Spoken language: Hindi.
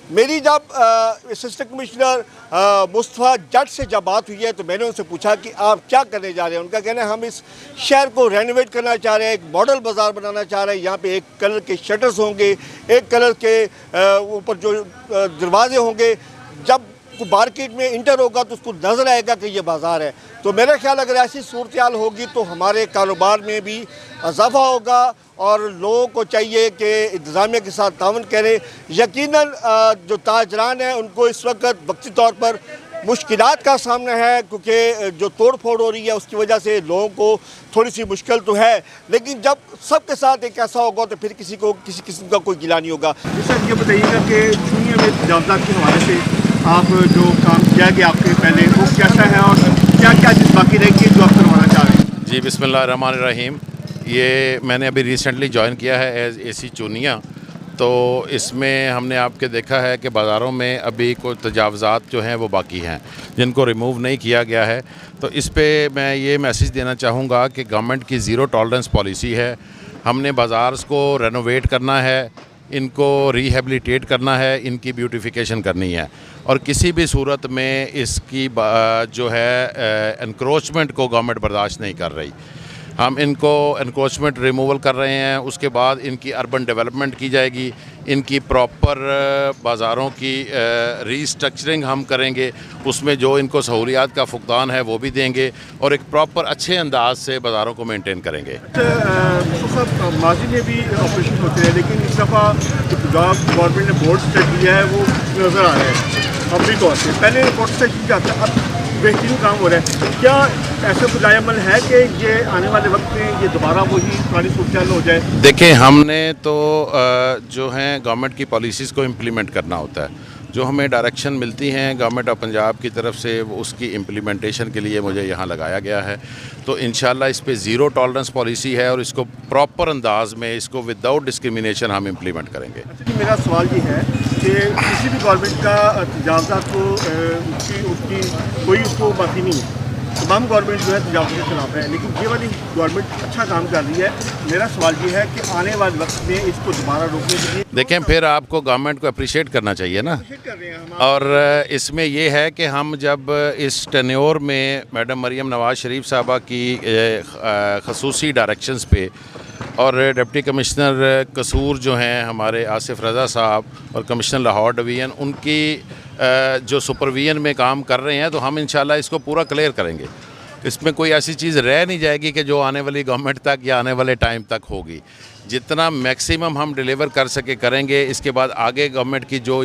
मेरी जब असिस्टेंट कमिश्नर मुस्तफ़ा जट से जब बात हुई है तो मैंने उनसे पूछा कि आप क्या करने जा रहे हैं। उनका कहना है हम इस शहर को रेनोवेट करना चाह रहे हैं, एक मॉडल बाज़ार बनाना चाह रहे हैं। यहाँ पे एक कलर के शटर्स होंगे, एक कलर के ऊपर जो दरवाजे होंगे। जब मार्केट में इंटर होगा तो उसको नज़र आएगा कि ये बाज़ार है। तो मेरा ख्याल अगर ऐसी सूरत हाल होगी तो हमारे कारोबार में भी इजाफा होगा और लोगों को चाहिए कि इंतज़ामिया के साथ तावन करें। यकीनन जो ताजरान हैं उनको इस वक्त वक्ती तौर पर मुश्किलात का सामना है, क्योंकि जो तोड़ फोड़ हो रही है उसकी वजह से लोगों को थोड़ी सी मुश्किल तो है, लेकिन जब सबके साथ एक ऐसा होगा तो फिर किसी को किसी किस्म का कोई गिला नहीं होगा। सर ये बताइएगा कि चुनिया में तजावज़ात के हवाले से आप जो काम किया गया आपके पहले वो कैसा है और क्या क्या चीज़ बाकी रहेगी जो आप करवाना चाह रहे हैं? जी बिस्मिल्लाहिर्रहमानिर्रहीम। ये मैंने अभी रिसेंटली ज्वाइन किया है एज एसी चुनिया। तो इसमें हमने आपके देखा है कि बाज़ारों में अभी कोई तजावज़ात जो हैं वो बाकी हैं जिनको रिमूव नहीं किया गया है। तो इस पे मैं ये मैसेज देना चाहूँगा कि गवर्नमेंट की ज़ीरो टॉलरेंस पॉलिसी है। हमने बाज़ार्स को रेनोवेट करना है, इनको रिहेबिलिटेट करना है, इनकी ब्यूटिफिकेशन करनी है और किसी भी सूरत में इसकी जो है एनक्रोचमेंट को गवर्नमेंट बर्दाश्त नहीं कर रही। हम इनको एनक्रोचमेंट रिमूवल कर रहे हैं, उसके बाद इनकी अर्बन डेवलपमेंट की जाएगी, इनकी प्रॉपर बाज़ारों की रीस्ट्रक्चरिंग हम करेंगे, उसमें जो इनको सहूलियात का फुकदान है वो भी देंगे और एक प्रॉपर अच्छे अंदाज से बाज़ारों को मेंटेन करेंगे। माजी में भी ऑपरेशन होते हैं, लेकिन इस दफ़ा जो गवर्नमेंट ने बोर्ड सेट किया है वो नज़र आ रहा है अमली तौर पर। पहले बोर्ड सेट किया था, अब बेहतरीन काम हो रहा है। क्या ऐसा कुछ अमल है कि ये आने वाले वक्त में ये दोबारा वही पुरानी सूरत हो जाए? देखें, हमने तो जो हैं गवर्नमेंट की पॉलिसीज़ को इम्प्लीमेंट करना होता है। जो हमें डायरेक्शन मिलती हैं गवर्नमेंट ऑफ पंजाब की तरफ से, वो उसकी इम्प्लीमेंटेशन के लिए मुझे यहाँ लगाया गया है। तो इंशाल्लाह इस पे ज़ीरो टॉलरेंस पॉलिसी है और इसको प्रॉपर अंदाज में, इसको विदाउट डिस्क्रिमिनेशन हम इम्प्लीमेंट करेंगे। अच्छा, मेरा सवाल ये है कि किसी भी गवर्नमेंट का तजावज़ात को उसकी कोई उसको बाकी नहीं है। तमाम गवर्नमेंट जो है तजावज़ के खिलाफ है, लेकिन ये वाली गवर्नमेंट अच्छा काम कर रही है। मेरा सवाल ये है कि आने वाले वक्त में इसको दोबारा रोकने के लिए देखें, फिर आपको गवर्नमेंट को अप्रिशिएट करना चाहिए ना। और इसमें यह है कि हम जब इस टेन्योर में मैडम मरियम नवाज़ शरीफ साहबा की खसूसी डायरेक्शंस पे और डिप्टी कमिश्नर कसूर जो हैं हमारे आसिफ रज़ा साहब और कमिश्नर लाहौर डिवीज़न, उनकी जो सुपरविजन में काम कर रहे हैं, तो हम इंशाल्लाह इसको पूरा क्लियर करेंगे। इसमें कोई ऐसी चीज़ रह नहीं जाएगी कि जो आने वाली गवर्नमेंट तक या आने वाले टाइम तक होगी। जितना मैक्सिमम हम डिलीवर कर सके करेंगे। इसके बाद आगे गवर्नमेंट की जो